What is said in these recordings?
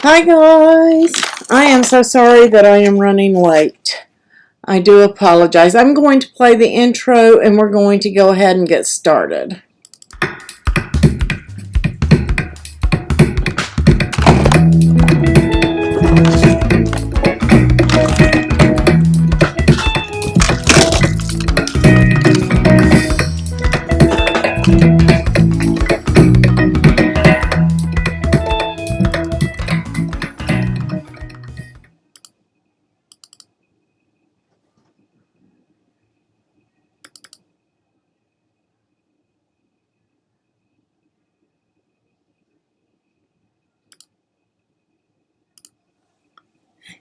Hi guys, I am so sorry that I am running late. I do apologize. I'm going to play the intro and we're going to go ahead and get started.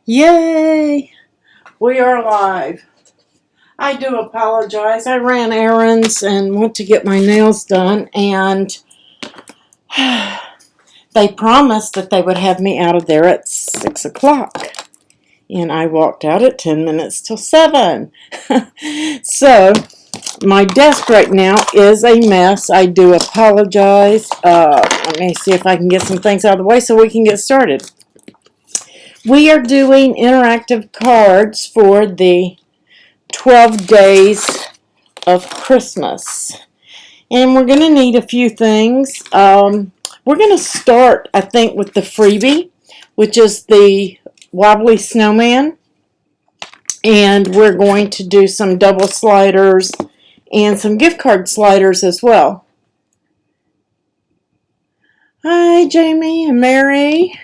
Yay! We are live. I do apologize. I ran errands and went to get my nails done, and they promised that they would have me out of there at 6 o'clock. And I walked out at 10 minutes till 7. So, my desk right now is a mess. I do apologize. Let me see if I can get some things out of the way so we can get started. We are doing interactive cards for the 12 days of Christmas. And we're going to need a few things. We're going to start, I think, with the freebie, which is the Wobbly Snowman. And we're going to do some double sliders and some gift card sliders as well. Hi, Jamie and Mary,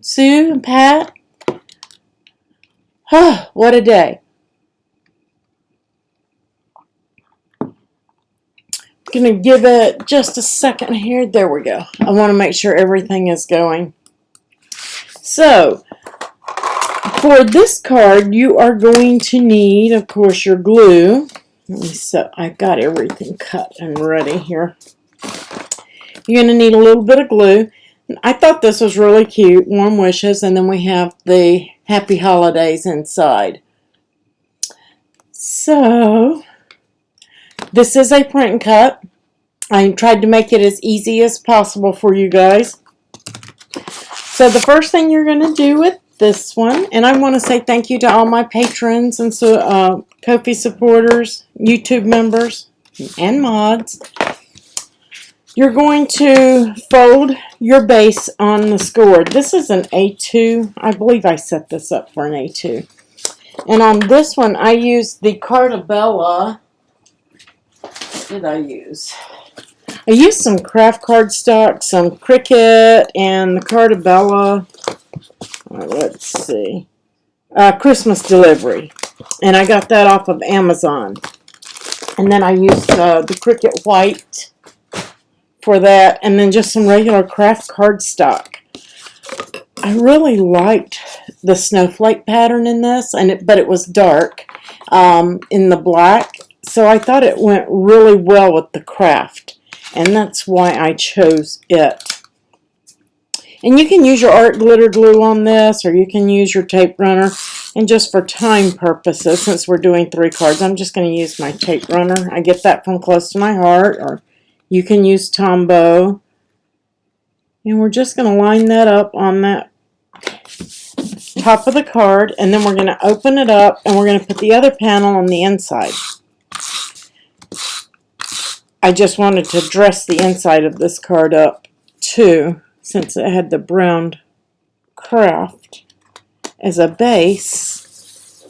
Sue and Pat. Oh, what a day. I'm going to give it just a second here. There we go. I want to make sure everything is going. So, for this card, you are going to need, of course, your glue. So, I've got everything cut and ready here. You're going to need a little bit of glue. I thought this was really cute, Warm Wishes, and then we have the Happy Holidays inside. So, this is a print and cut. I tried to make it as easy as possible for you guys. So, the first thing you're going to do with this one, and I want to say thank you to all my patrons and Ko-fi supporters, YouTube members, and mods. You're going to fold your base on the score. This is an A2. I believe I set this up for an A2. And on this one, I used the Cardabella. What did I use? I used some craft cardstock, some Cricut, and the Cardabella. Let's see. Christmas delivery. And I got that off of Amazon. And then I used the Cricut white for that, and then just some regular craft cardstock. I really liked the snowflake pattern in this, but it was dark in the black, so I thought it went really well with the craft, and that's why I chose it. And you can use your art glitter glue on this, or you can use your tape runner. And just for time purposes, since we're doing 3 cards, I'm just going to use my tape runner. I get that from Close to My Heart, or you can use Tombow. And we're just going to line that up on that top of the card. And then we're going to open it up and we're going to put the other panel on the inside. I just wanted to dress the inside of this card up too, since it had the brown craft as a base.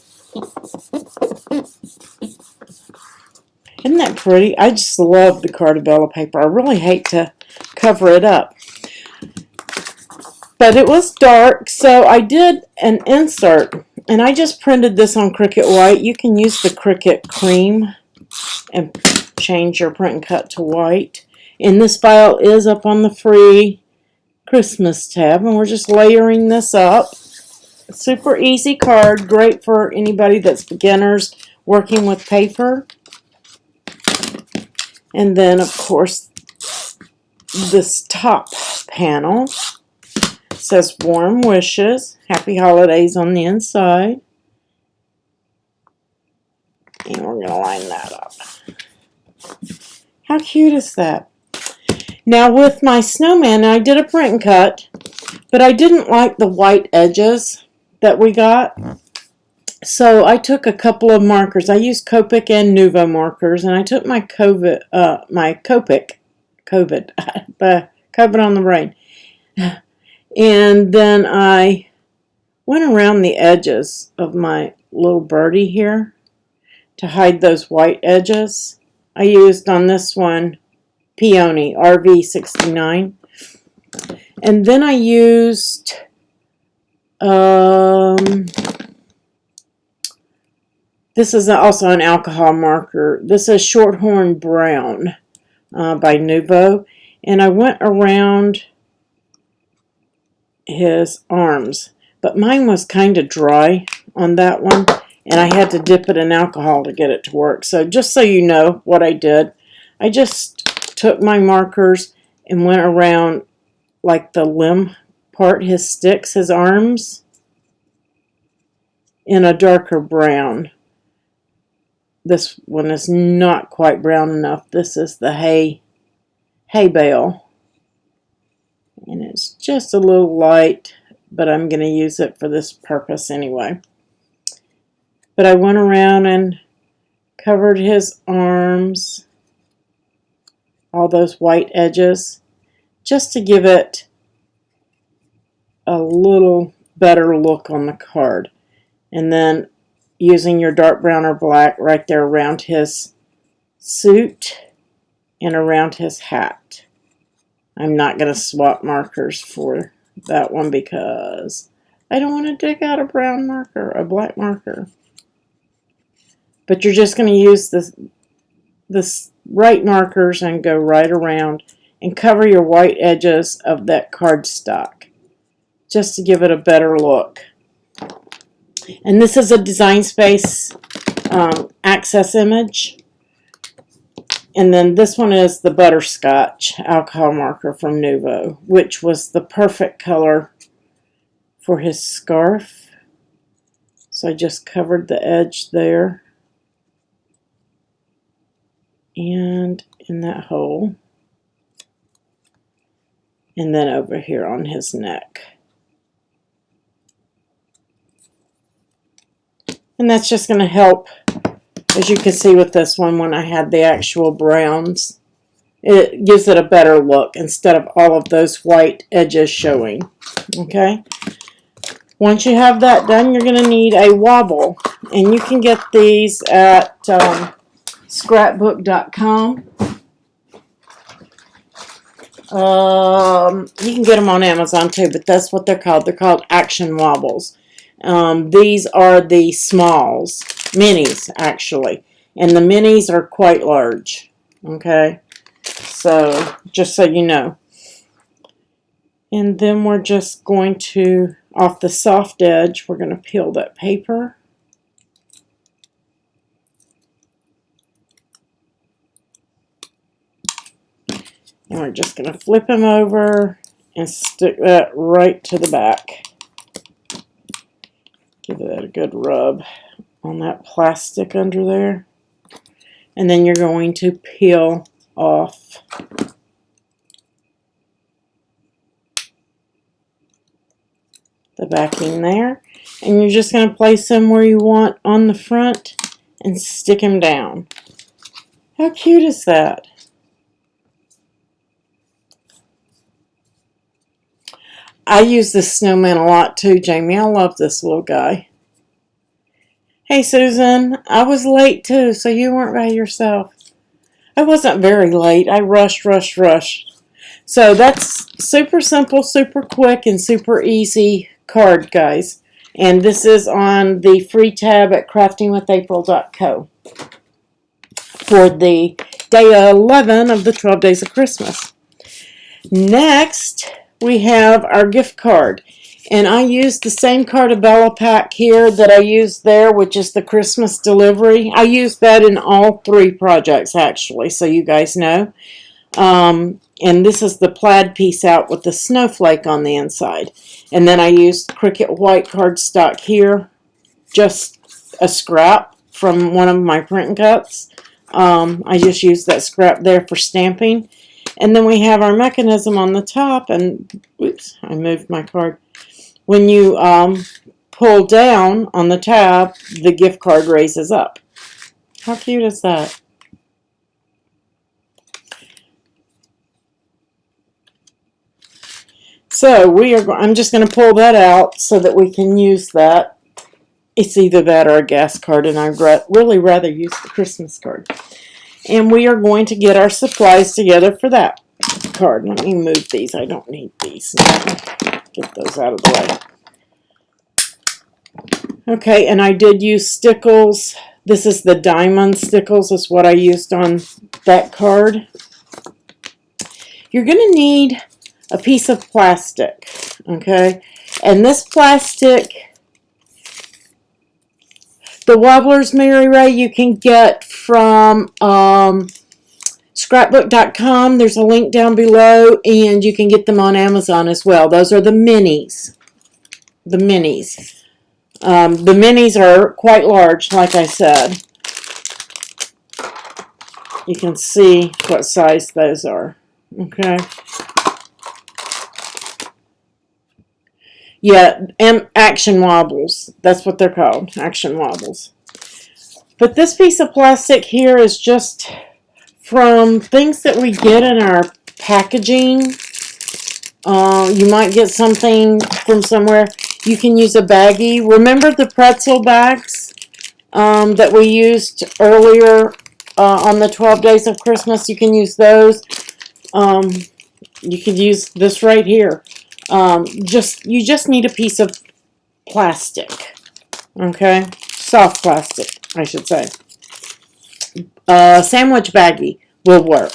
Isn't that pretty? I just love the Cardabella paper. I really hate to cover it up. But it was dark, so I did an insert. And I just printed this on Cricut white. You can use the Cricut cream and change your print and cut to white. And this file is up on the free Christmas tab. And we're just layering this up. Super easy card. Great for anybody that's beginners working with paper. And then, of course, this top panel says Warm Wishes, Happy Holidays on the inside. And we're going to line that up. How cute is that? Now, with my snowman, I did a print and cut. But I didn't like the white edges that we got. So I took a couple of markers. I used Copic and Nuvo markers, and I took my Copic, COVID on the brain. And then I went around the edges of my little birdie here to hide those white edges. I used on this one Peony RV69. And then I used this is also an alcohol marker. This is Shorthorn Brown by Nuvo. And I went around his arms. But mine was kind of dry on that one. And I had to dip it in alcohol to get it to work. So just so you know what I did, I just took my markers and went around like the limb part, his sticks, his arms, in a darker brown. This one is not quite brown enough. This is the hay bale. And it's just a little light, but I'm going to use it for this purpose anyway. But I went around and covered his arms, all those white edges, just to give it a little better look on the card. And then using your dark brown or black right there around his suit and around his hat. I'm not going to swap markers for that one because I don't want to dig out a brown marker, a black marker. But you're just going to use the right markers and go right around and cover your white edges of that cardstock just to give it a better look. And this is a Design Space Access image. And then this one is the Butterscotch alcohol marker from Nuvo, which was the perfect color for his scarf. So I just covered the edge there and in that hole, and then over here on his neck. And that's just going to help, as you can see with this one, when I had the actual browns, it gives it a better look instead of all of those white edges showing. Okay? Once you have that done, you're going to need a wobble. And you can get these at scrapbook.com. You can get them on Amazon too, but that's what they're called. They're called Action Wobbles. These are the smalls, minis actually, and the minis are quite large. Okay, so just so you know. And then we're just going to, off the soft edge, we're going to peel that paper. And we're just going to flip them over and stick that right to the back. Give that a good rub on that plastic under there. And then you're going to peel off the backing there. And you're just going to place them where you want on the front and stick them down. How cute is that? I use this snowman a lot too, Jamie. I love this little guy. Hey, Susan. I was late too, so you weren't by yourself. I wasn't very late. I rushed. So that's super simple, super quick, and super easy card, guys. And this is on the free tab at craftingwithapril.co for the day 11 of the 12 Days of Christmas. Next, we have our gift card. And I used the same Cartabella pack here that I used there, which is the Christmas delivery. I used that in all three projects, actually, so you guys know. And this is the plaid piece out with the snowflake on the inside. And then I used Cricut white cardstock here, just a scrap from one of my print cuts. I just used that scrap there for stamping. And then we have our mechanism on the top, and oops, I moved my card. When you pull down on the tab, the gift card raises up. How cute is that? So I'm just going to pull that out so that we can use that. It's either that or a gas card, and I'd really rather use the Christmas card. And we are going to get our supplies together for that card. Let me move these. I don't need these now. Get those out of the way. Okay, and I did use stickles. This is the diamond stickles. Is what I used on that card. You're going to need a piece of plastic, okay? And this plastic, the Wobblers, Mary Ray, you can get from scrapbook.com. There's a link down below, and you can get them on Amazon as well. Those are the minis. The minis. The minis are quite large, like I said. You can see what size those are, okay? Yeah, Action Wobbles. That's what they're called, Action Wobbles. But this piece of plastic here is just from things that we get in our packaging. You might get something from somewhere. You can use a baggie. Remember the pretzel bags that we used earlier on the 12 Days of Christmas? You can use those. You could use this right here. You just need a piece of plastic, okay? Soft plastic, I should say. Sandwich baggie will work,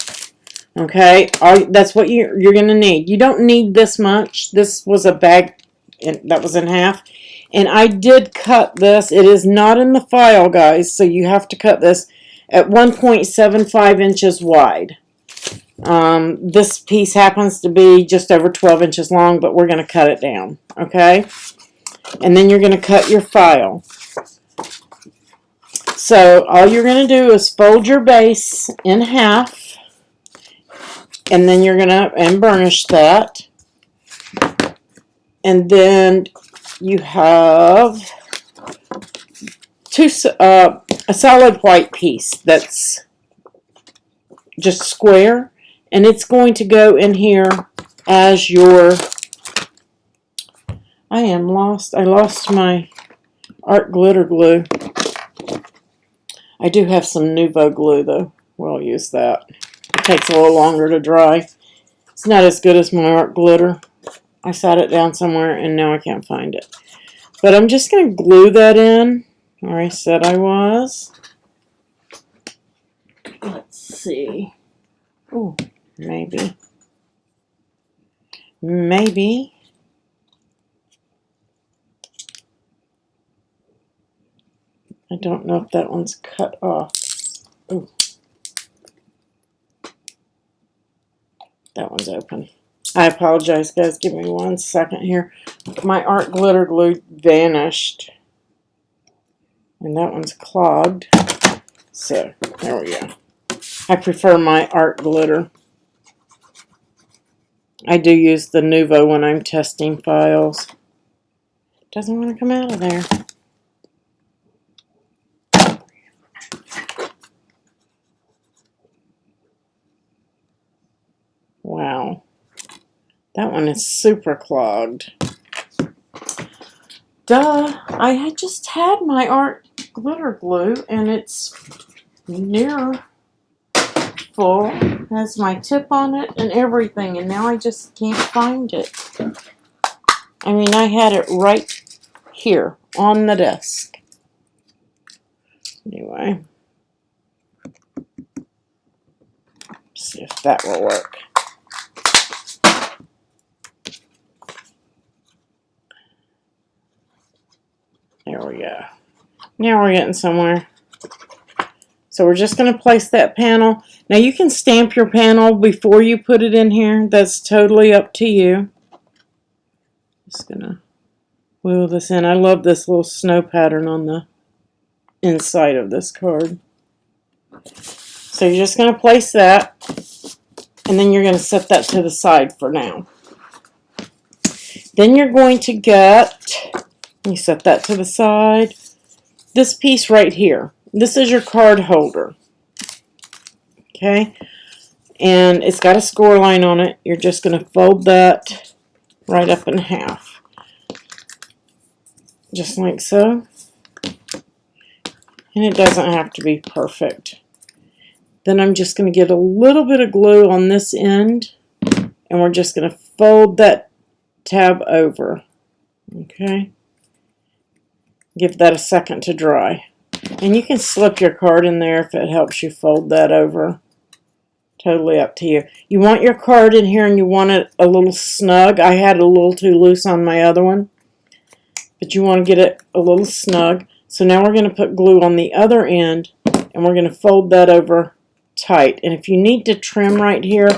okay? That's what you're going to need. You don't need this much. This was a bag that was in half, and I did cut this. It is not in the file, guys, so you have to cut this at 1.75 inches wide. This piece happens to be just over 12 inches long, but we're going to cut it down, okay? And then you're going to cut your file. So all you're going to do is fold your base in half, and then you're going to burnish that. And then you have a solid white piece that's just square. And it's going to go in here as your... I am lost. I lost my art glitter glue. I do have some Nuvo glue, though. We'll use that. It takes a little longer to dry. It's not as good as my art glitter. I sat it down somewhere, and now I can't find it. But I'm just going to glue that in, where I said I was. Let's see. Oh. Maybe. I don't know if that one's cut off. Ooh. That one's open. I apologize, guys. Give me 1 second here. My art glitter glue vanished. And that one's clogged. So, there we go. I prefer my art glitter. I do use the Nuvo when I'm testing files. Doesn't want to come out of there. Wow. That one is super clogged. Duh. I had just had my art glitter glue, and it's near full. It has my tip on it and everything, and now I just can't find it. I mean, I had it right here on the desk. Anyway. See if that will work. There we go. Now we're getting somewhere. So we're just going to place that panel. Now you can stamp your panel before you put it in here. That's totally up to you. Just going to wheel this in. I love this little snow pattern on the inside of this card. So you're just going to place that. And then you're going to set that to the side for now. Then you're going to get, you set that to the side, this piece right here. This is your card holder. Okay? And it's got a score line on it. You're just going to fold that right up in half. Just like so. And it doesn't have to be perfect. Then I'm just going to get a little bit of glue on this end. And we're just going to fold that tab over. Okay? Give that a second to dry. And you can slip your card in there if it helps you fold that over. Totally up to you. You want your card in here and you want it a little snug. I had it a little too loose on my other one. But you want to get it a little snug. So now we're going to put glue on the other end and we're going to fold that over tight. And if you need to trim right here,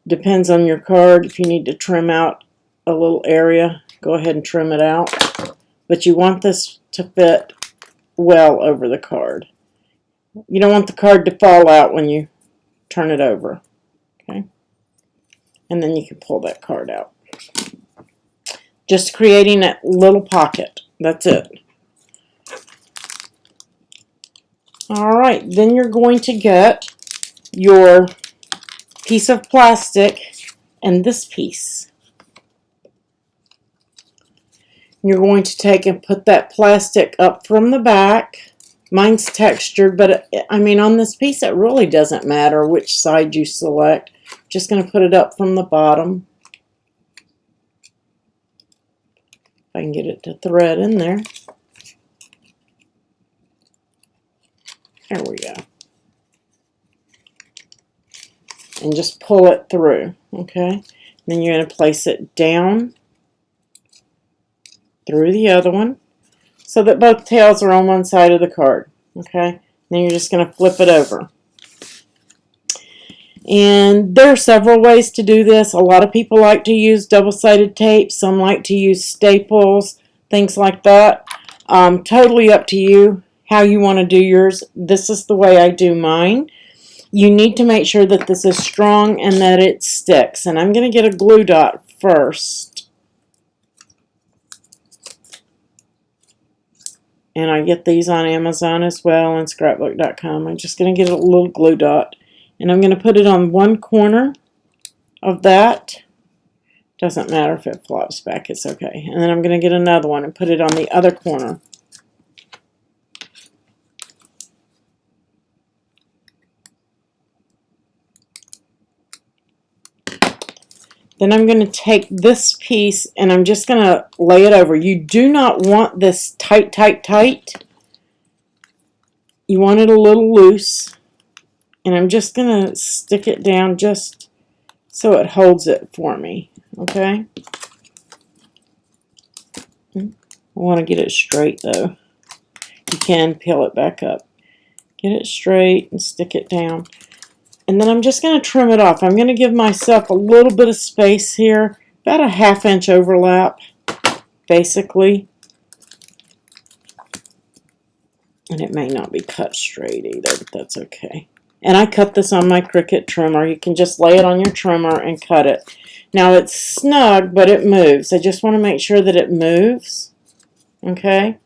depends on your card. If you need to trim out a little area, go ahead and trim it out. But you want this to fit well over the card. You don't want the card to fall out when you turn it over. Okay? And then you can pull that card out. Just creating that little pocket. That's it. Alright, then you're going to get your piece of plastic and this piece. You're going to take and put that plastic up from the back. Mine's textured, but I mean on this piece it really doesn't matter which side you select. Just going to put it up from the bottom. If I can get it to thread in there. There we go. And just pull it through, okay? Then you're going to place it down through the other one so that both tails are on one side of the card, okay? Then you're just going to flip it over. And there are several ways to do this. A lot of people like to use double-sided tape. Some like to use staples, things like that. Totally up to you how you want to do yours. This is the way I do mine. You need to make sure that this is strong and that it sticks. And I'm going to get a glue dot first. And I get these on Amazon as well and scrapbook.com. I'm just going to get a little glue dot. And I'm going to put it on one corner of that. Doesn't matter if it flops back, it's okay. And then I'm going to get another one and put it on the other corner. Then I'm going to take this piece and I'm just going to lay it over. You do not want this tight, tight, tight. You want it a little loose. And I'm just going to stick it down just so it holds it for me. Okay? I want to get it straight though. You can peel it back up. Get it straight and stick it down. And then I'm just going to trim it off. I'm going to give myself a little bit of space here, about a 1/2 inch overlap, basically. And it may not be cut straight either, but that's okay. And I cut this on my Cricut trimmer. You can just lay it on your trimmer and cut it. Now it's snug, but it moves. I just want to make sure that it moves. Okay?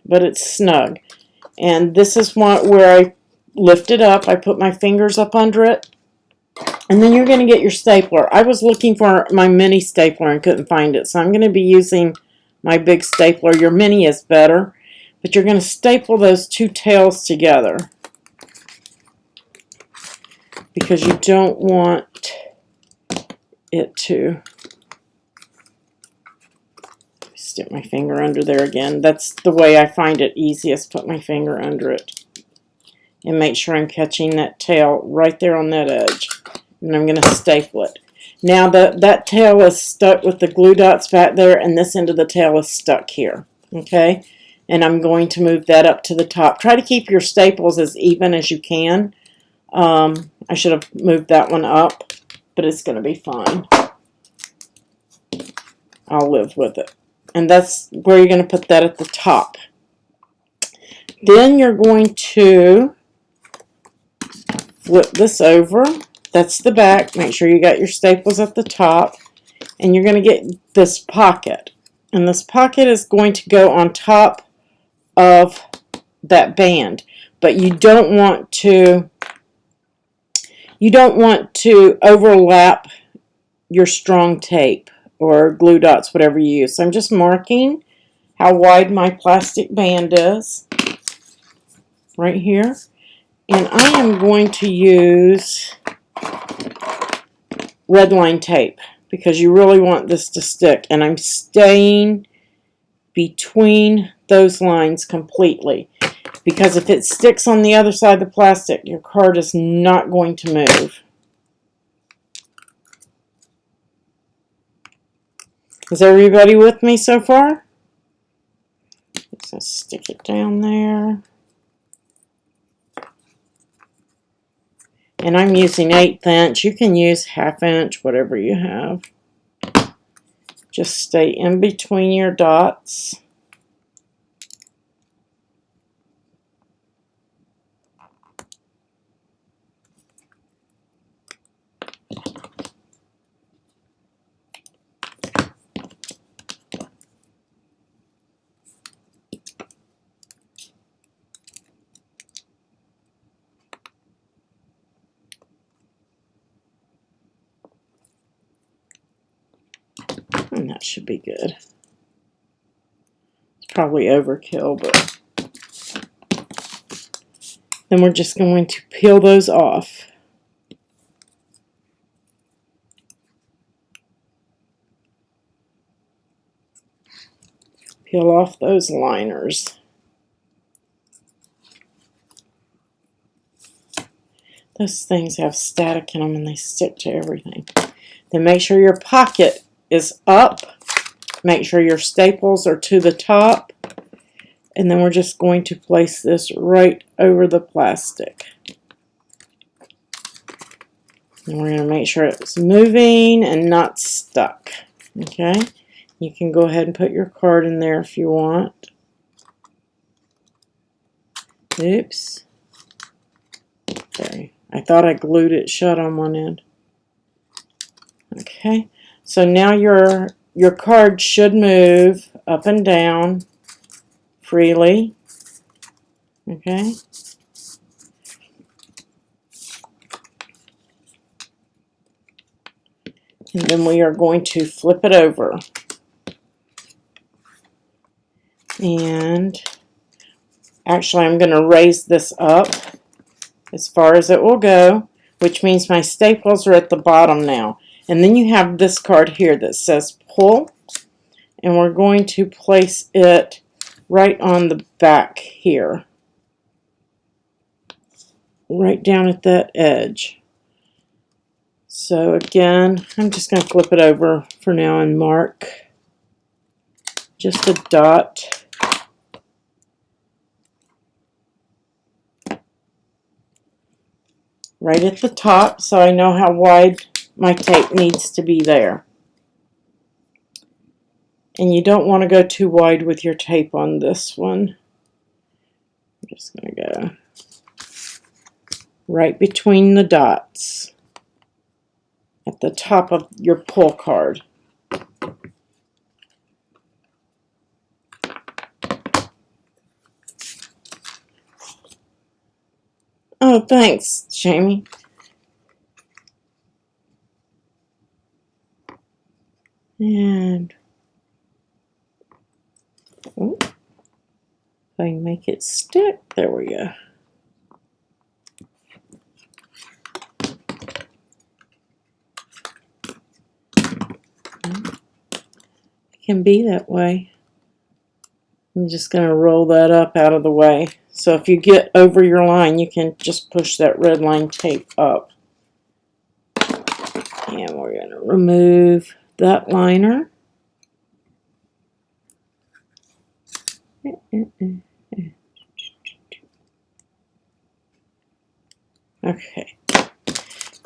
But it's snug. And this is where I lift it up. I put my fingers up under it. And then you're going to get your stapler. I was looking for my mini stapler and couldn't find it. So I'm going to be using my big stapler. Your mini is better. But you're going to staple those two tails together. Because you don't want it to... Stick my finger under there again. That's the way I find it easiest. Put my finger under it. And make sure I'm catching that tail right there on that edge. And I'm going to staple it. Now that tail is stuck with the glue dots back there, and this end of the tail is stuck here. Okay? And I'm going to move that up to the top. Try to keep your staples as even as you can. I should have moved that one up, but it's going to be fine. I'll live with it. And that's where you're going to put that at the top. Then you're going to flip this over that's the back. Make sure you got your staples at the top. And you're going to get this pocket. And this pocket is going to go on top of that band. But you don't want to overlap your strong tape or glue dots, whatever you use. So I'm just marking how wide my plastic band is right here. And I am going to use red line tape because you really want this to stick. And I'm staying between those lines completely, because if it sticks on the other side of the plastic, your card is not going to move. Is everybody with me so far? Let's stick it down there. And I'm using 1/8 inch. You can use 1/2 inch, whatever you have. Just stay in between your dots. And that should be good. It's probably overkill, but then we're just going to peel those off. Peel off those liners. Those things have static in them and they stick to everything. Then make sure your pocket is up. Make sure your staples are to the top. And then we're just going to place this right over the plastic. And we're going to make sure it's moving and not stuck. Okay? You can go ahead and put your card in there if you want. Oops. Okay. I thought I glued it shut on one end. Okay. So now your card should move up and down freely. Okay. And then we are going to flip it over. And actually I'm going to raise this up as far as it will go, which means my staples are at the bottom now. And then you have this card here that says pull, and we're going to place it right on the back here, right down at that edge. So again, I'm just going to flip it over for now and mark just a dot. Right at the top, so I know how wide my tape needs to be there. And you don't want to go too wide with your tape on this one. I'm just going to go right between the dots at the top of your pull card. Oh, thanks, Jamie. And if I can make it stick, there we go. It can be that way. I'm just going to roll that up out of the way. So if you get over your line, you can just push that red line tape up. And we're going to remove that liner. Okay.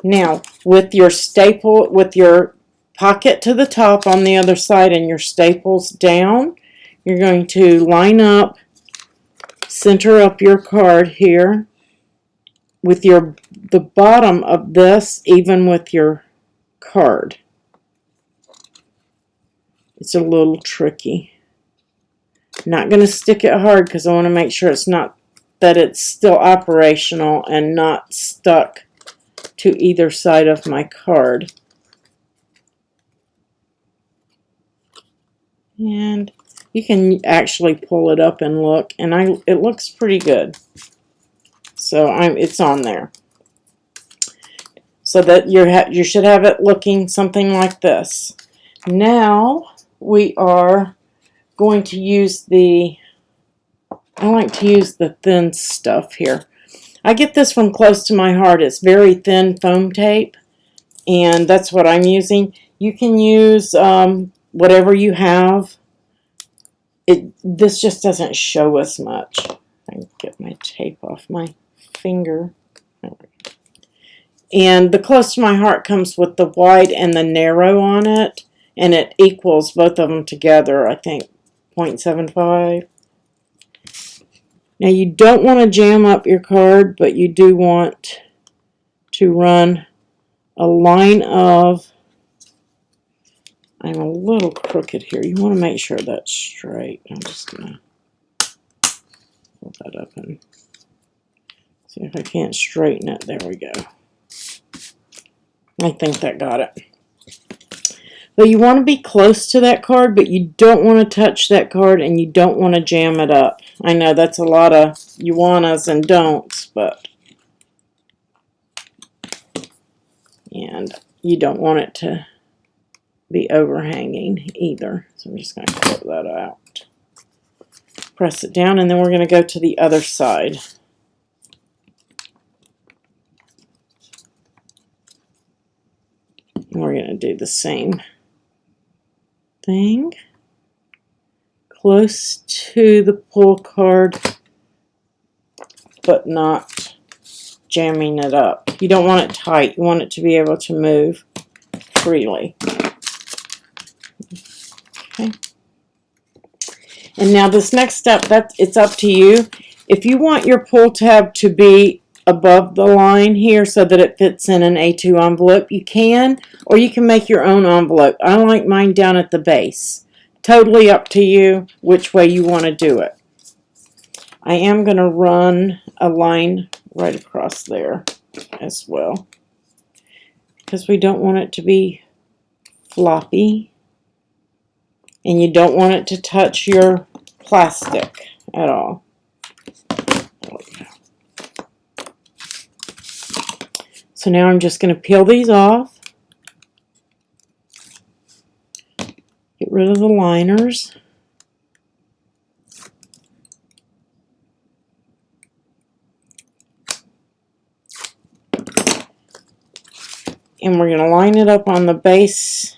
Now, with your staple, with your pocket to the top on the other side and your staples down, you're going to line up, center up your card here, with the bottom of this, even with your card. It's a little tricky. Not going to stick it hard because I want to make sure that it's still operational and not stuck to either side of my card. And you can actually pull it up and look, and it looks pretty good. So it's on there. So that you should have it looking something like this. Now we are going to use I like to use the thin stuff here. I get this from Close to My Heart. It's very thin foam tape, and that's what I'm using. You can use whatever you have. This just doesn't show as much. I can get my tape off my finger. And the Close to My Heart comes with the wide and the narrow on it, and it equals both of them together, I think, 0.75. Now you don't want to jam up your card, but you do want to run a line of, I'm a little crooked here. You want to make sure that's straight. I'm just going to pull that up and see if I can't straighten it. There we go. I think that got it. But you want to be close to that card, but you don't want to touch that card, and you don't want to jam it up. I know that's a lot of you wannas and don'ts, but and you don't want it to be overhanging either. So I'm just going to clip that out. Press it down, and then we're going to go to the other side. And we're going to do the same thing. Close to the pull card, but not jamming it up. You don't want it tight. You want it to be able to move freely. Okay. And now this next step, it's up to you. If you want your pull tab to be above the line here so that it fits in an A2 envelope, you can, or you can make your own envelope. I like mine down at the base. Totally up to you which way you want to do it. I am going to run a line right across there as well, because we don't want it to be floppy, and you don't want it to touch your plastic at all. There we go. So now I'm just going to peel these off. Get rid of the liners. And we're going to line it up on the base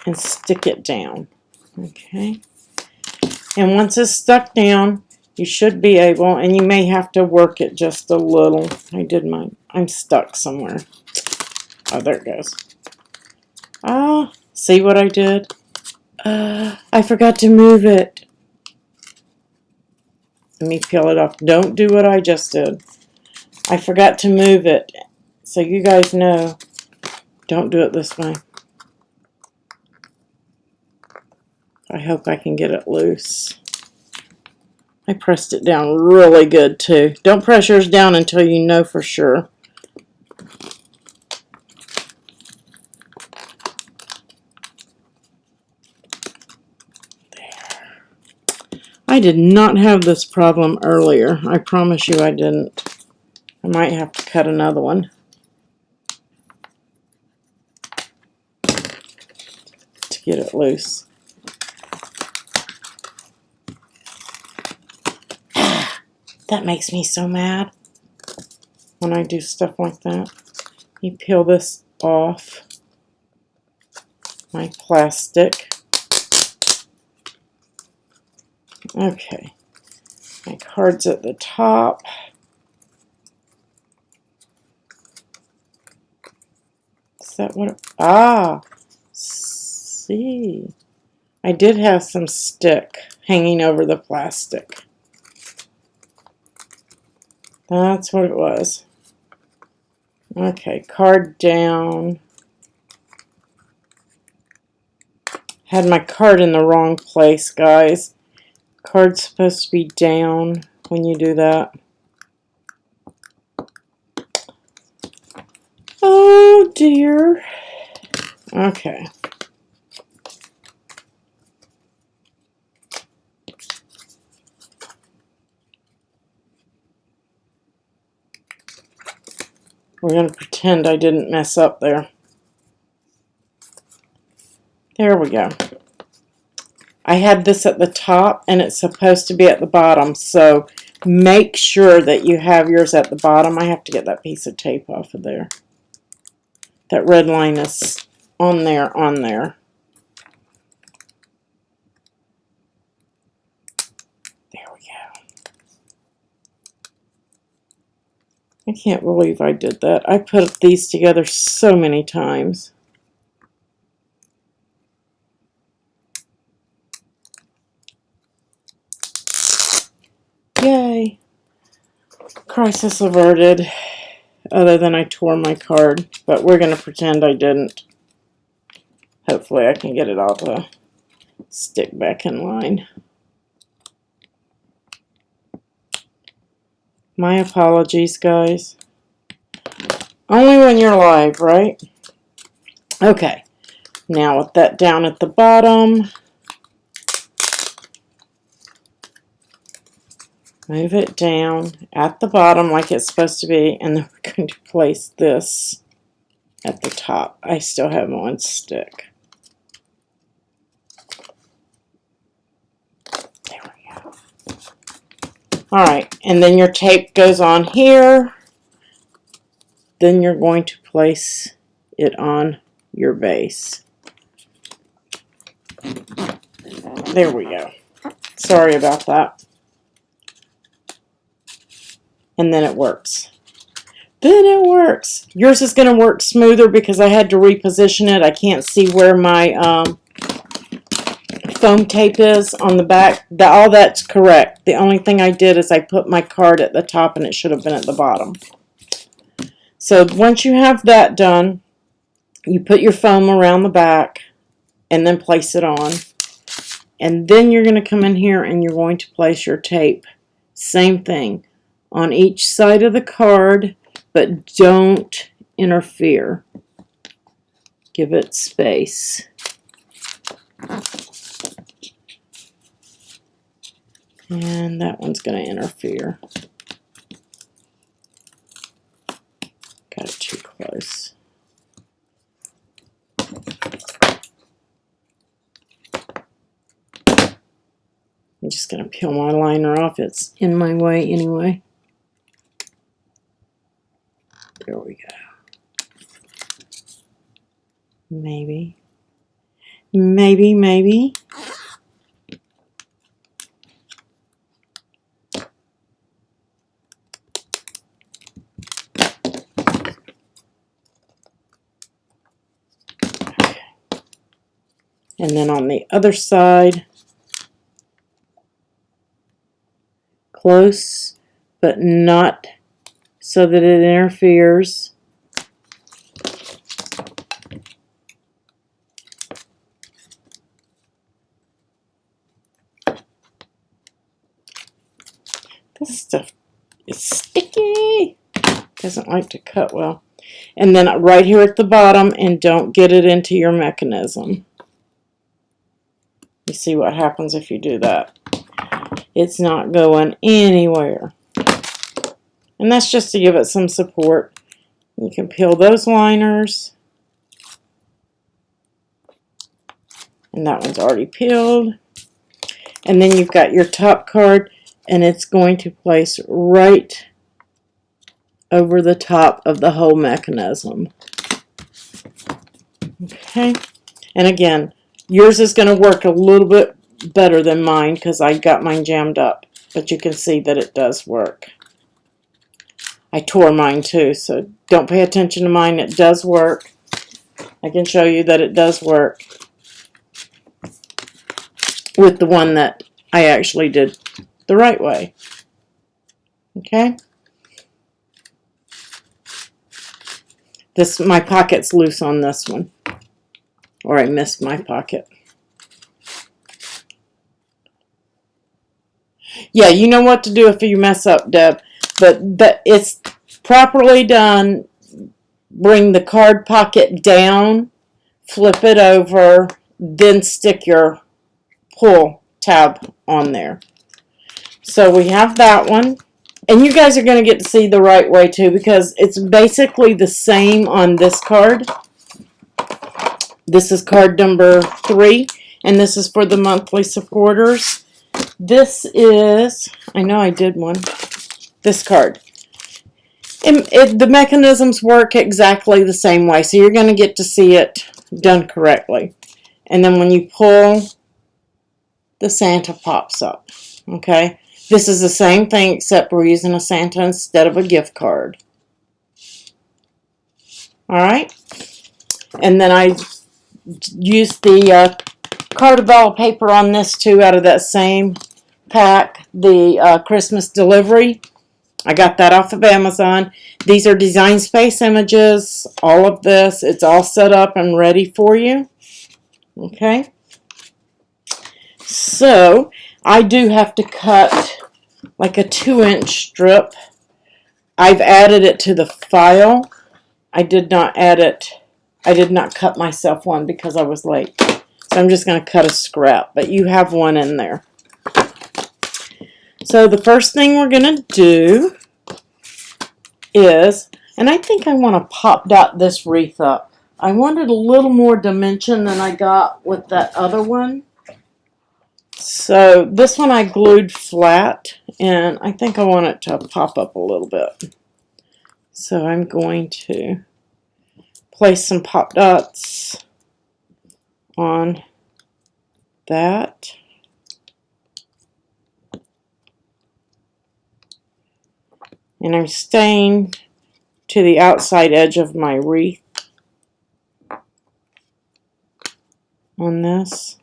and stick it down. Okay. And once it's stuck down, you should be able, and you may have to work it just a little. I did mine. I'm stuck somewhere. Oh, there it goes. Ah, see what I did? I forgot to move it. Let me peel it off. Don't do what I just did. I forgot to move it. So you guys know, don't do it this way. I hope I can get it loose. I pressed it down really good too. Don't press yours down until you know for sure. There. I did not have this problem earlier. I promise you I didn't. I might have to cut another one. To get it loose. That makes me so mad when I do stuff like that. You peel this off my plastic. Okay, my card's at the top. Is that what? See, I did have some stick hanging over the plastic. That's what it was. Okay, card down. Had my card in the wrong place, guys. Card's supposed to be down when you do that. Oh dear. Okay. We're going to pretend I didn't mess up there. There we go. I had this at the top and it's supposed to be at the bottom, so make sure that you have yours at the bottom. I have to get that piece of tape off of there. That red line is on there, There we go. I can't believe I did that. I put these together so many times. Yay. Crisis averted. Other than I tore my card. But we're going to pretend I didn't. Hopefully I can get it all to stick back in line. My apologies, guys. Only when you're live, right? Okay. Now with that down at the bottom, move it down at the bottom like it's supposed to be, and then we're going to place this at the top. I still have one stick. There we go. Alright, and then your tape goes on here. Then you're going to place it on your base. There we go. Sorry about that. And then it works. Then it works. Yours is going to work smoother because I had to reposition it. I can't see where my foam tape is on the back. All that's correct. The only thing I did is I put my card at the top and it should have been at the bottom. So once you have that done, you put your foam around the back and then place it on. And then you're going to come in here and you're going to place your tape. Same thing on each side of the card, but don't interfere. Give it space. And that one's going to interfere. Got it too close. I'm just going to peel my liner off. It's in my way anyway. There we go. Maybe. Maybe. Okay. And then on the other side, close, but not so that it interferes. This stuff is sticky. Doesn't like to cut well. And then right here at the bottom, and don't get it into your mechanism. You see what happens if you do that. It's not going anywhere. And that's just to give it some support. You can peel those liners. And that one's already peeled. And then you've got your top card, and it's going to place right over the top of the whole mechanism. Okay. And again, yours is going to work a little bit better than mine because I got mine jammed up. But you can see that it does work. I tore mine too, so don't pay attention to mine. It does work. I can show you that it does work with the one that I actually did the right way. Okay? My pocket's loose on this one. Or I missed my pocket. Yeah, you know what to do if you mess up, Deb. But it's properly done. Bring the card pocket down, flip it over, then stick your pull tab on there. So we have that one. And you guys are going to get to see the right way too, because it's basically the same on this card. This is card number 3, and this is for the monthly supporters. This is, I know I did one, this card. The mechanisms work exactly the same way, so you're going to get to see it done correctly. And then when you pull, the Santa pops up. Okay? This is the same thing, except we're using a Santa instead of a gift card. Alright? And then I used the Cardabella paper on this too, out of that same pack, the Christmas delivery. I got that off of Amazon. These are Design Space images. All of this, it's all set up and ready for you. Okay? So, I do have to cut like a 2-inch strip. I've added it to the file. I did not add it. I did not cut myself one because I was late. So I'm just going to cut a scrap. But you have one in there. So the first thing we're going to do is, and I think I want to pop dot this wreath up. I wanted a little more dimension than I got with that other one. So this one I glued flat, and I think I want it to pop up a little bit. So I'm going to place some pop dots on that. And I'm staying to the outside edge of my wreath on this.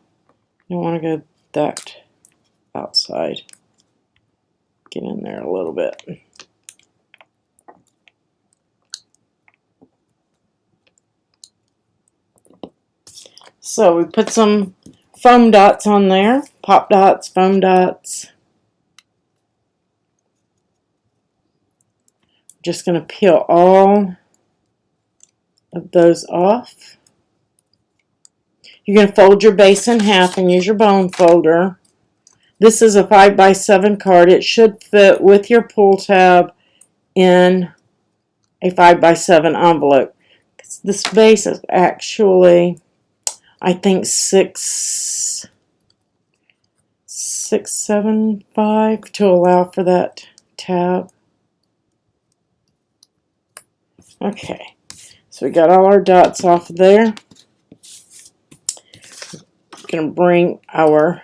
I don't want to go that outside. Get in there a little bit. So we put some foam dots on there. Pop dots, foam dots. Just going to peel all of those off. You're going to fold your base in half and use your bone folder. This is a 5x7 card. It should fit with your pull tab in a 5x7 envelope. This base is actually, I think, 6.75 to allow for that tab. Okay, so we got all our dots off there. Going to bring our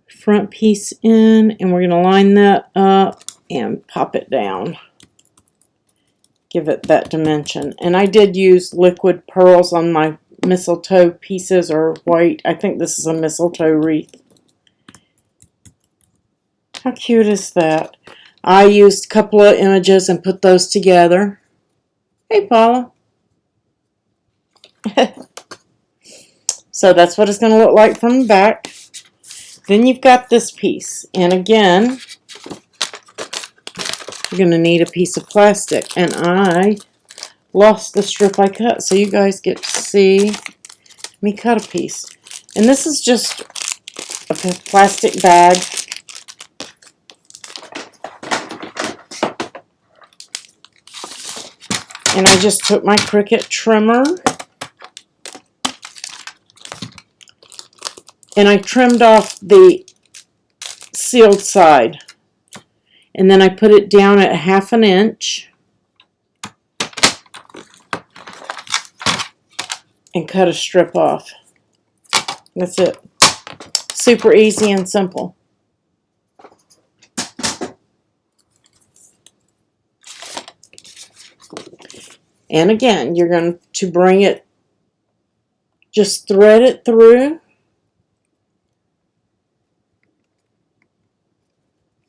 front piece in, and we're going to line that up and pop it down. Give it that dimension. And I did use liquid pearls on my mistletoe pieces, or white. I think this is a mistletoe wreath. How cute is that? I used a couple of images and put those together. Hey, Paula. So that's what it's going to look like from the back. Then you've got this piece. And again, you're going to need a piece of plastic. And I lost the strip I cut, so you guys get to see me cut a piece. And this is just a plastic bag. And I just took my Cricut trimmer and I trimmed off the sealed side. And then I put it down at 1/2 inch and cut a strip off. That's it. Super easy and simple. And again, you're going to bring it, just thread it through.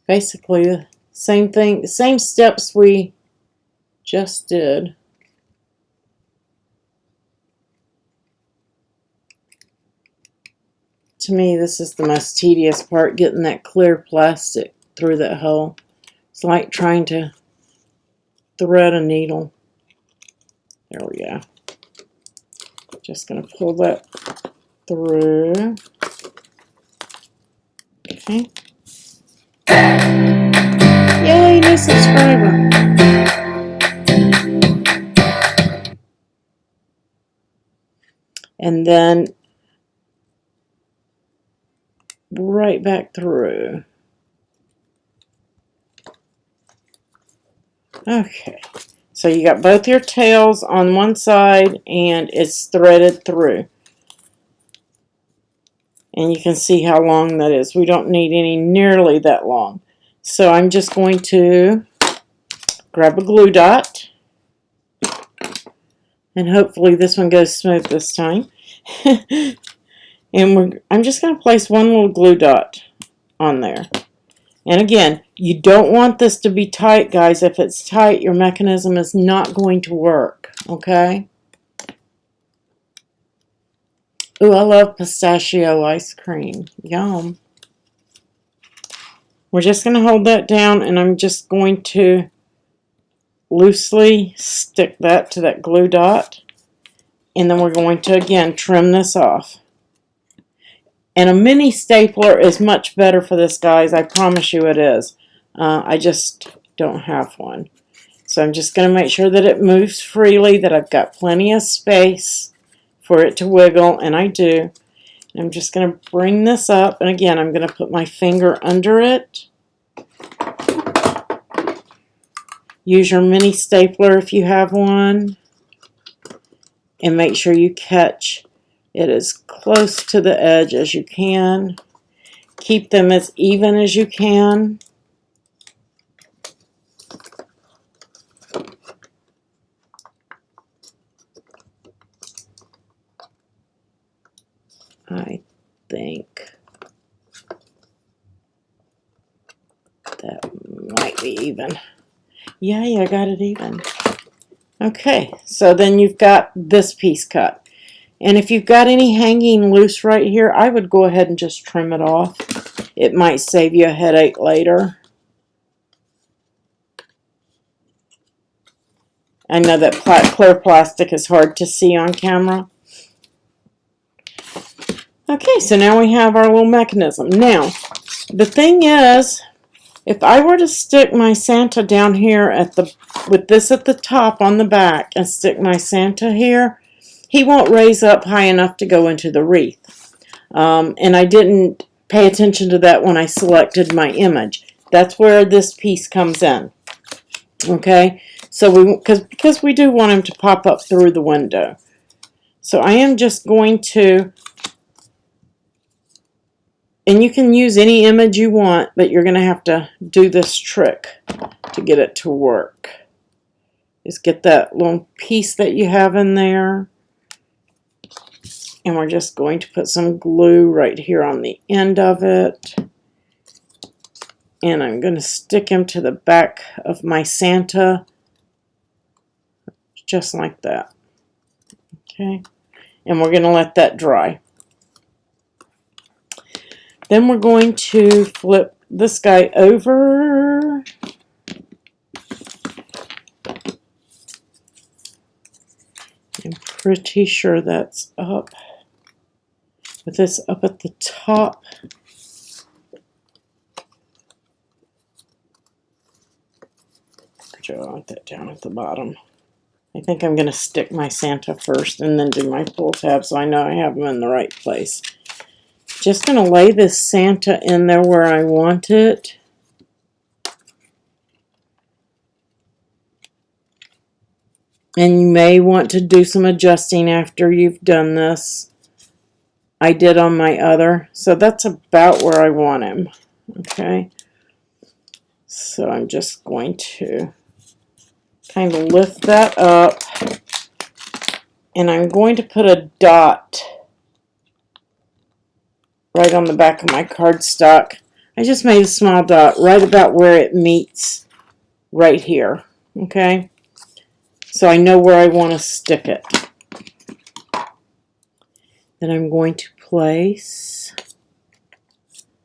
Basically the same thing, the same steps we just did. To me, this is the most tedious part, getting that clear plastic through that hole. It's like trying to thread a needle. There we go. Just going to pull that through. Okay. Yay, new subscriber. And then right back through. Okay. So you got both your tails on one side and it's threaded through. And you can see how long that is. We don't need any nearly that long. So I'm just going to grab a glue dot. And hopefully this one goes smooth this time. And I'm just going to place one little glue dot on there. And again, you don't want this to be tight, guys. If it's tight, your mechanism is not going to work, okay? Ooh, I love pistachio ice cream. Yum. We're just going to hold that down, and I'm just going to loosely stick that to that glue dot. And then we're going to, again, trim this off. And a mini stapler is much better for this, guys. I promise you it is. I just don't have one. So I'm just going to make sure that it moves freely, that I've got plenty of space for it to wiggle, and I do. And I'm just going to bring this up, and again, I'm going to put my finger under it. Use your mini stapler if you have one. And make sure you catch it as close to the edge as you can. Keep them as even as you can. I think that might be even. Yeah, I got it even. Okay, so then you've got this piece cut. And if you've got any hanging loose right here, I would go ahead and just trim it off. It might save you a headache later. I know that clear plastic is hard to see on camera. Okay, so now we have our little mechanism. Now, the thing is, if I were to stick my Santa down here with this at the top on the back and stick my Santa here, he won't raise up high enough to go into the wreath. And I didn't pay attention to that when I selected my image. That's where this piece comes in. Okay, so because we do want him to pop up through the window. So I am just going to, and you can use any image you want, but you're going to have to do this trick to get it to work. Just get that little piece that you have in there. And we're just going to put some glue right here on the end of it. And I'm going to stick him to the back of my Santa. Just like that. Okay. And we're going to let that dry. Then we're going to flip this guy over. I'm pretty sure that's up. With this up at the top. I want that down at the bottom. I think I'm going to stick my Santa first and then do my pull tab so I know I have them in the right place. Just going to lay this Santa in there where I want it. And you may want to do some adjusting after you've done this. I did on my other. So that's about where I want him. Okay. So I'm just going to kind of lift that up. And I'm going to put a dot right on the back of my cardstock. I just made a small dot right about where it meets right here. Okay. so I know where I want to stick it. Then I'm going to place,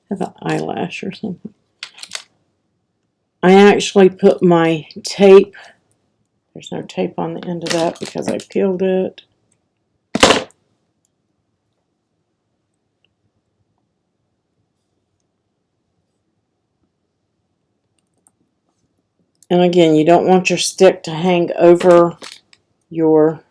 have an eyelash or something. I actually put my tape, there's no tape on the end of that because I peeled it. And again, you don't want your stick to hang over your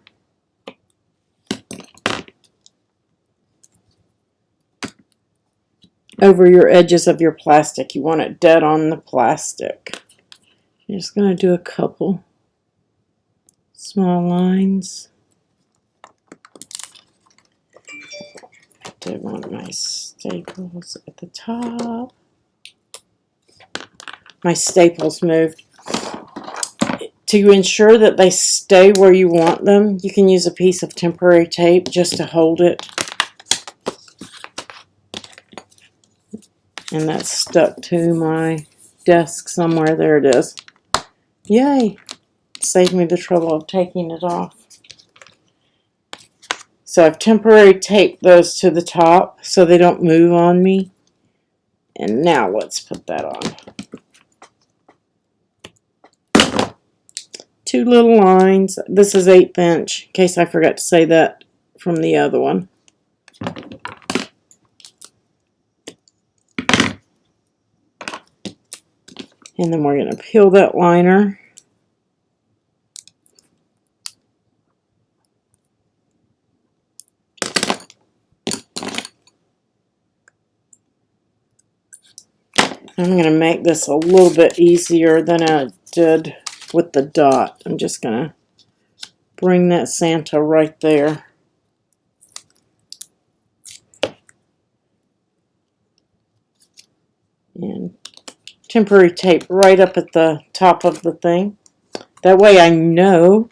edges of your plastic. You want it dead on the plastic. I'm just going to do a couple small lines. I did want my staples at the top. My staples moved. To ensure that they stay where you want them, you can use a piece of temporary tape just to hold it. And that's stuck to my desk somewhere. There it is. Yay! Saved me the trouble of taking it off. So I've temporary taped those to the top so they don't move on me. And now let's put that on. 2 little lines. This is 1/8 inch, in case I forgot to say that from the other one. And then we're going to peel that liner. I'm going to make this a little bit easier than I did with the dot. I'm just going to bring that Santa right there. And temporary tape right up at the top of the thing. That way I know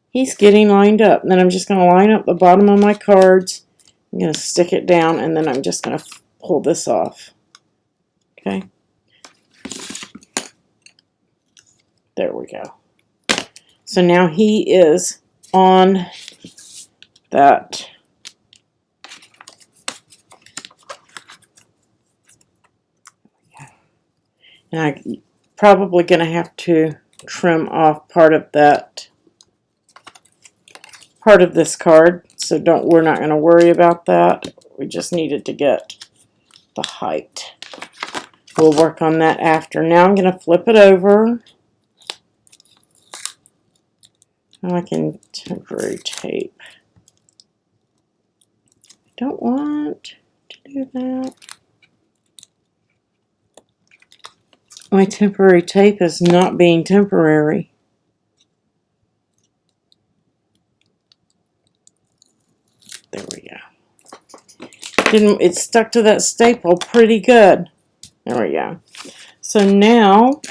he's getting lined up. And then I'm just going to line up the bottom of my cards. I'm going to stick it down, and then I'm just going to pull this off. Okay. There we go. So now he is on that. And I'm probably going to have to trim off part of this card. So we're not going to worry about that. We just needed to get the height. We'll work on that after. Now I'm going to flip it over. I can temporary tape. I don't want to do that. My temporary tape is not being temporary. There we go. It stuck to that staple pretty good. There we go. So now,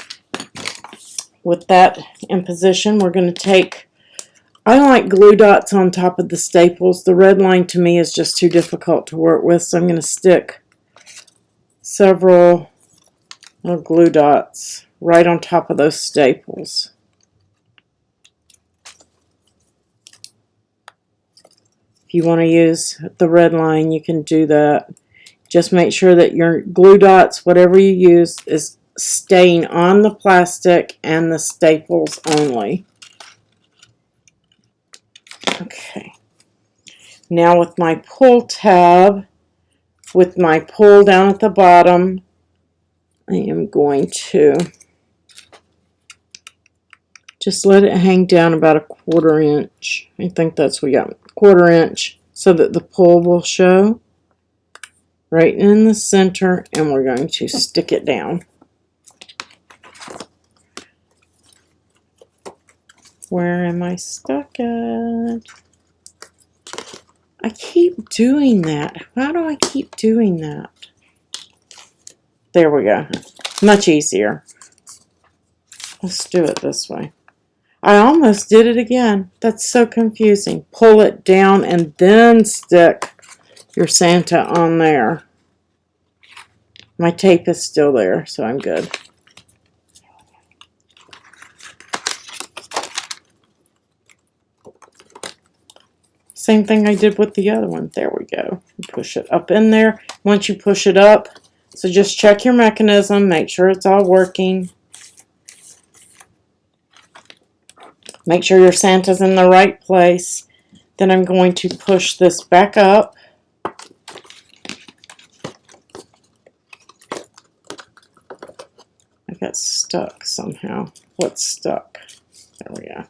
with that in position, we're going to take, I like glue dots on top of the staples. The red line to me is just too difficult to work with, so I'm going to stick several little glue dots right on top of those staples. If you want to use the red line, you can do that. Just make sure that your glue dots, whatever you use, is staying on the plastic and the staples only. Okay. Now with my pull tab, with my pull down at the bottom, I am going to just let it hang down about 1/4 inch. I think that's what we got, 1/4 inch, so that the pull will show right in the center, and we're going to stick it down. Where am I stuck at? I keep doing that. Why do I keep doing that? There we go. Much easier. Let's do it this way. I almost did it again. That's so confusing. Pull it down and then stick your Santa on there. My tape is still there, so I'm good. Same thing I did with the other one. There we go. Push it up in there. Once you push it up, so just check your mechanism, make sure it's all working. Make sure your Santa's in the right place. Then I'm going to push this back up. I got stuck somehow. What's stuck? There we go.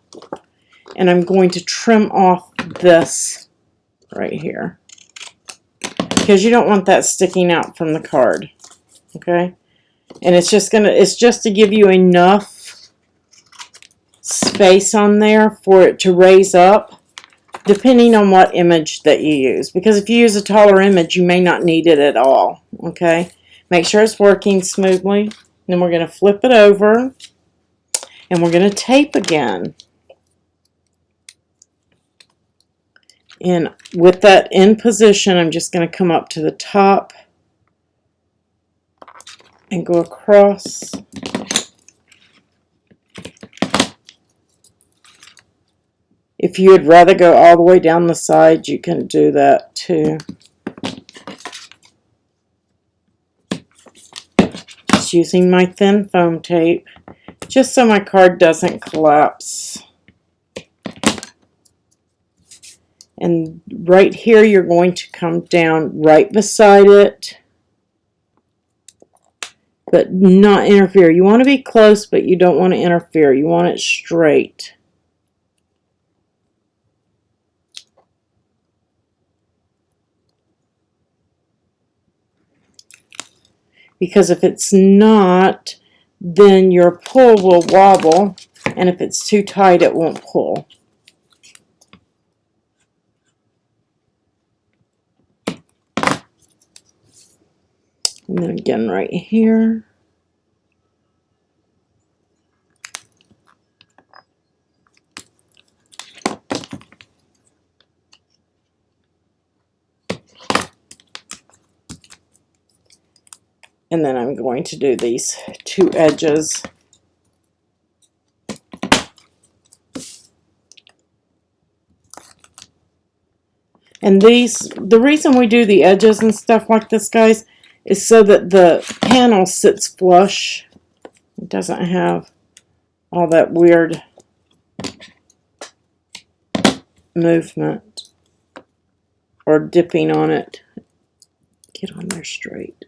And I'm going to trim off this right here, because you don't want that sticking out from the card. Okay? And it's just to give you enough space on there for it to raise up, depending on what image that you use. Because if you use a taller image, you may not need it at all. Okay? Make sure it's working smoothly. Then we're going to flip it over, and we're going to tape again. And with that in position, I'm just going to come up to the top and go across. If you would rather go all the way down the side, you can do that too. Just using my thin foam tape, just so my card doesn't collapse. And right here, you're going to come down right beside it, but not interfere. You want to be close, but you don't want to interfere. You want it straight. Because if it's not, then your pull will wobble, and if it's too tight, it won't pull. And then again right here. And then I'm going to do these two edges. And the reason we do the edges and stuff like this, guys, is so that the panel sits flush. It doesn't have all that weird movement or dipping on it. Get on there straight.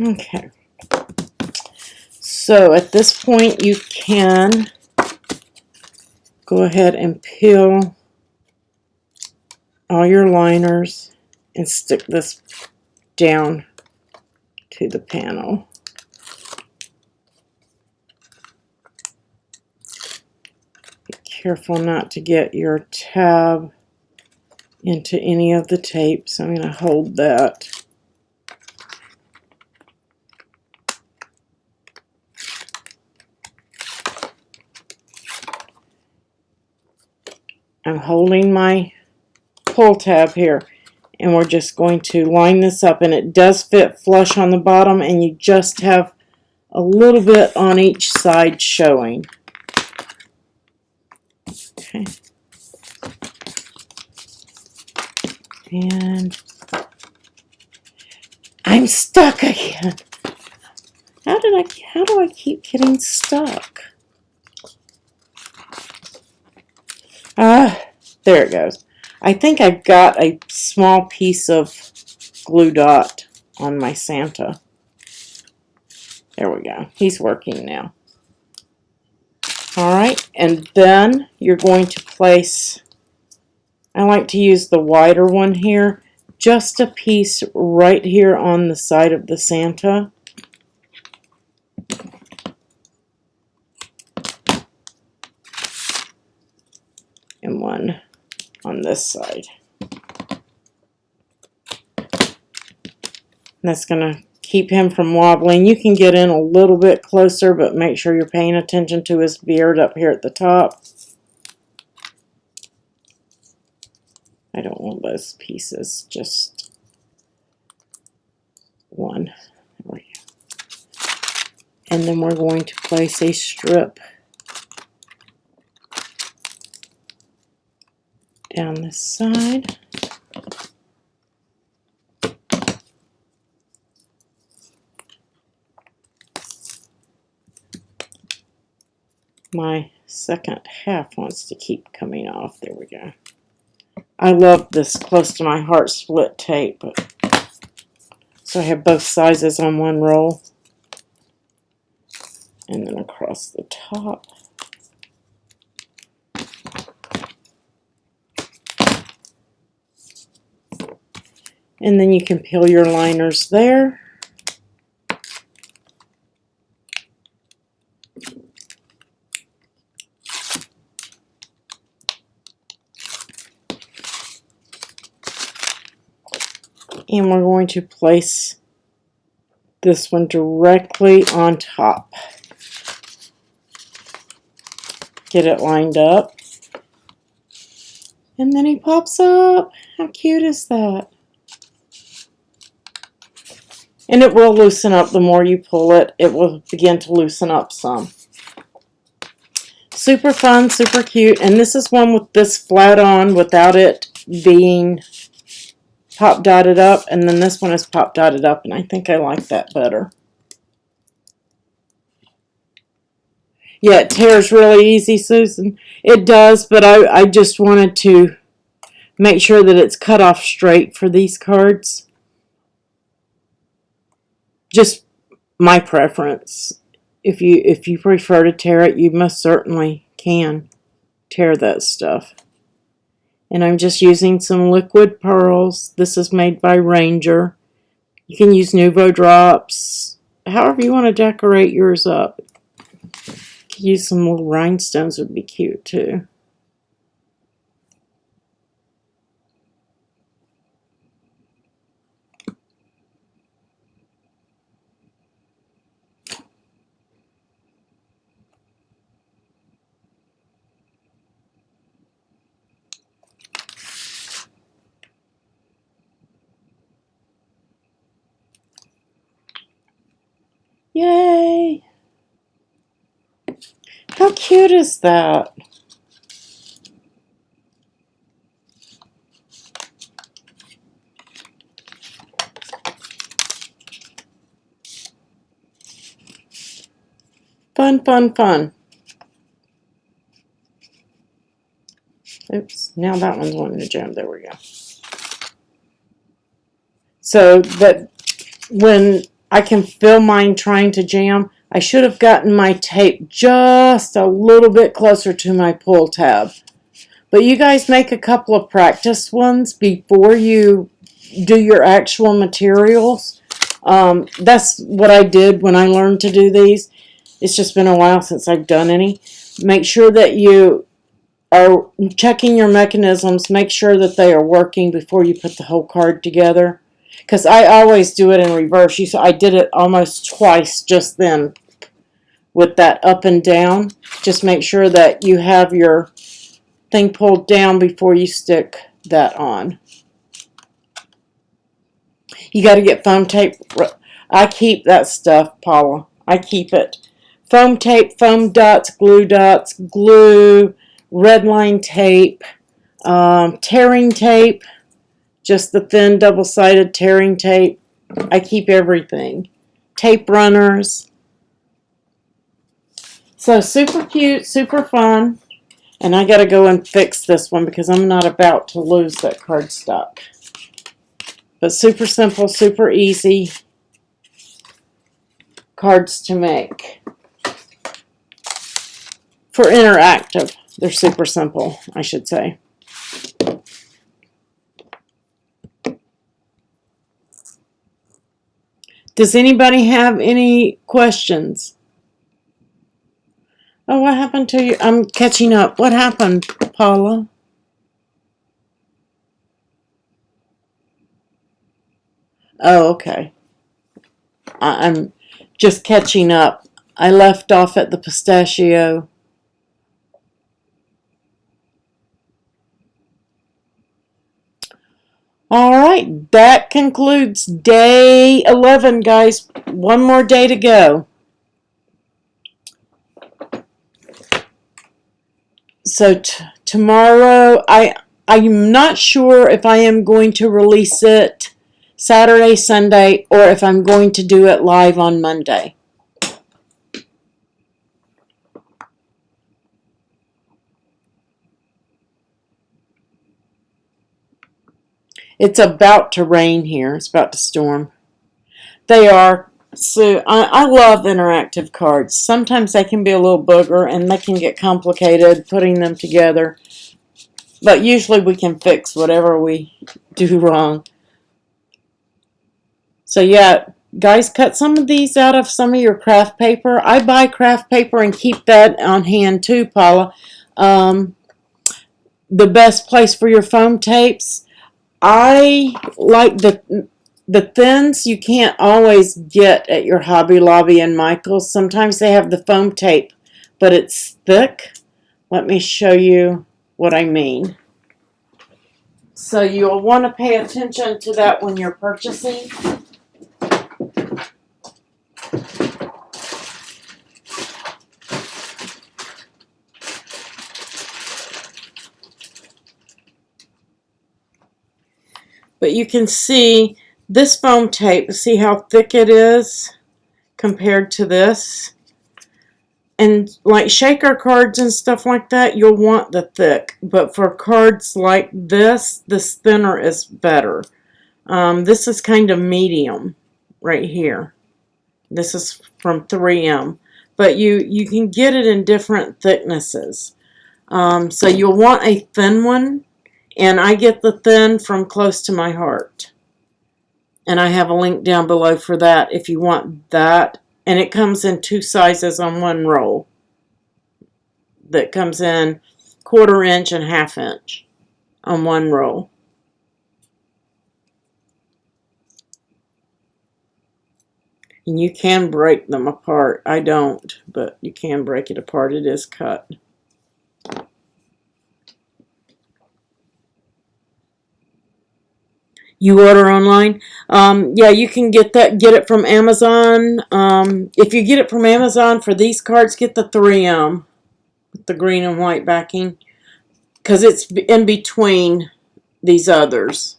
Okay. So at this point, you can go ahead and peel all your liners and stick this down to the panel. Be careful not to get your tab into any of the tape, so I'm going to hold that. I'm holding my pull tab here, and we're just going to line this up, and it does fit flush on the bottom, and you just have a little bit on each side showing. Okay. And I'm stuck again. How do I keep getting stuck? There it goes. I think I've got a small piece of glue dot on my Santa. There we go. He's working now. Alright, and then you're going to place, I like to use the wider one here, just a piece right here on the side of the Santa. And one on this side. And that's going to keep him from wobbling. You can get in a little bit closer, but make sure you're paying attention to his beard up here at the top. I don't want those pieces, just one. There we go. And then we're going to place a strip down this side. My second half wants to keep coming off. There we go. I love this close to my heart split tape. So I have both sizes on one roll. And then across the top. And then you can peel your liners there. And we're going to place this one directly on top. Get it lined up. And then he pops up. How cute is that? And it will loosen up the more you pull it. It will begin to loosen up some. Super fun, super cute. And this is one with this flat on without it being pop dotted up. And then this one is pop dotted up. And I think I like that better. Yeah, it tears really easy, Susan. It does, but I just wanted to make sure that it's cut off straight for these cards. Just my preference. If you prefer to tear it, you most certainly can tear that stuff. And I'm just using some liquid pearls. This is made by Ranger. You can use Nuvo drops. However you want to decorate yours up. Use some little rhinestones would be cute too. Yay! How cute is that? Fun, fun, fun. Oops, now that one's wanting to jump. There we go. So that when I can feel mine trying to jam, I should have gotten my tape just a little bit closer to my pull tab. But you guys make a couple of practice ones before you do your actual materials. That's what I did when I learned to do these. It's just been a while since I've done any. Make sure that you are checking your mechanisms. Make sure that they are working before you put the whole card together. Because I always do it in reverse. I did it almost twice just then with that up and down. Just make sure that you have your thing pulled down before you stick that on. You got to get foam tape. I keep that stuff, Paula. I keep it. Foam tape, foam dots, glue, red line tape, tearing tape, just the thin double-sided tearing tape. I keep everything. Tape runners. So super cute, super fun. And I got to go and fix this one because I'm not about to lose that cardstock. But super simple, super easy cards to make. For interactive, they're super simple, I should say. Does anybody have any questions? Oh, what happened to you? I'm catching up. What happened, Paula? Oh, okay. I'm just catching up. I left off at the pistachio. All right, that concludes day 11, guys. One more day to go. So tomorrow, I'm not sure if I am going to release it Saturday, Sunday, or if I'm going to do it live on Monday. It's about to rain here. It's about to storm. They are. So I love interactive cards. Sometimes they can be a little booger and they can get complicated putting them together. But usually we can fix whatever we do wrong. So yeah, guys, cut some of these out of some of your craft paper. I buy craft paper and keep that on hand too, Paula. The best place for your foam tapes. I like the thins you can't always get at your Hobby Lobby and Michael's. Sometimes they have the foam tape, but it's thick. Let me show you what I mean. So you'll want to pay attention to that when you're purchasing. But you can see this foam tape, see how thick it is compared to this? And like shaker cards and stuff like that, you'll want the thick. But for cards like this thinner is better. This is kind of medium right here. This is from 3M. But you can get it in different thicknesses. So you'll want a thin one. And I get the thin from Close to My Heart. And I have a link down below for that if you want that. And it comes in 2 sizes on one roll. That comes in 1/4 inch and 1/2 inch on one roll. And you can break them apart. I don't, but you can break it apart. It is cut. You order online? Yeah, you can get it from Amazon. If you get it from Amazon for these cards, get the 3M with the green and white backing, because it's in between these others.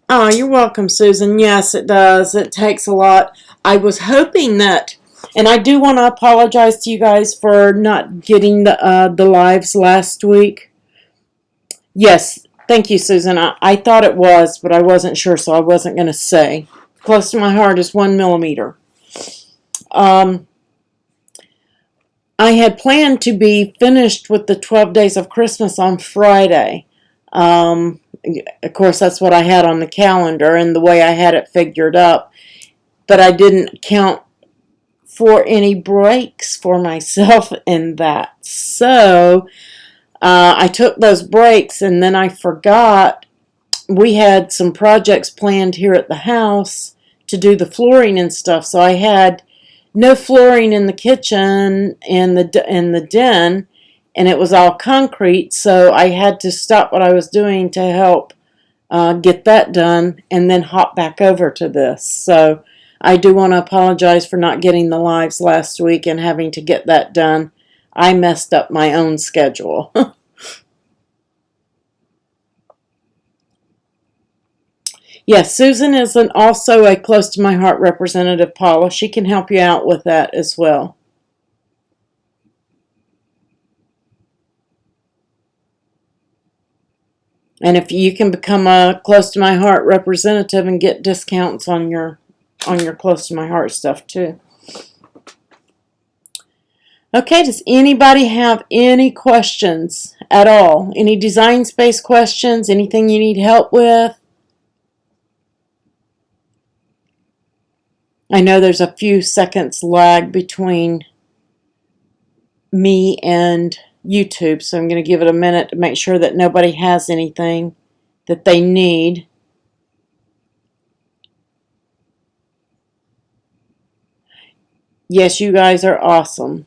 Oh, you're welcome, Susan. Yes, it does. It takes a lot. I was hoping that, and I do want to apologize to you guys for not getting the lives last week. Yes, thank you, Susan. I thought it was, but I wasn't sure, so I wasn't going to say. Close to My Heart is 1 millimeter. I had planned to be finished with the 12 Days of Christmas on Friday. Of course, that's what I had on the calendar and the way I had it figured up. But I didn't count for any breaks for myself in that. So I took those breaks and then I forgot we had some projects planned here at the house to do the flooring and stuff. So I had no flooring in the kitchen and in the den, and it was all concrete. So I had to stop what I was doing to help get that done and then hop back over to this. So I do want to apologize for not getting the lives last week and having to get that done. I messed up my own schedule. Yes, Susan is also a Close to My Heart representative, Paula. She can help you out with that as well. And if you can become a Close to My Heart representative and get discounts on your Close to My Heart stuff too. Okay, does anybody have any questions at all? Any design space questions? Anything you need help with? I know there's a few seconds lag between me and YouTube, so I'm going to give it a minute to make sure that nobody has anything that they need. Yes, you guys are awesome.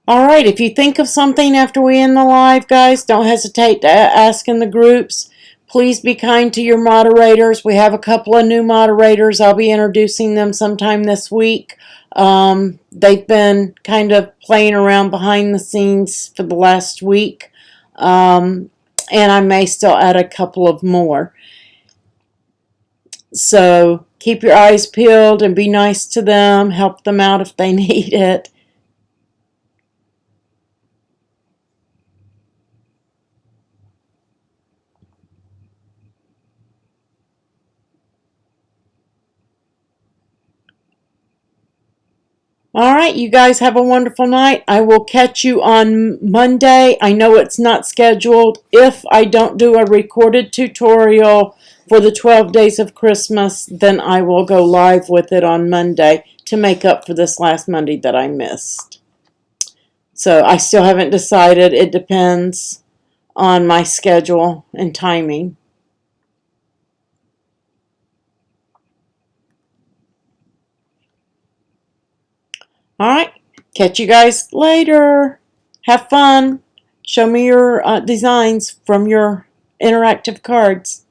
All right, if you think of something after we end the live, guys, don't hesitate to ask in the groups. Please be kind to your moderators. We have a couple of new moderators. I'll be introducing them sometime this week. They've been kind of playing around behind the scenes for the last week, and I may still add a couple of more. So keep your eyes peeled and be nice to them. Help them out if they need it. All right, you guys have a wonderful night. I will catch you on Monday. I know it's not scheduled. If I don't do a recorded tutorial for the 12 days of Christmas, then I will go live with it on Monday to make up for this last Monday that I missed. So I still haven't decided. It depends on my schedule and timing. All right, catch you guys later. Have fun. Show me your designs from your interactive cards.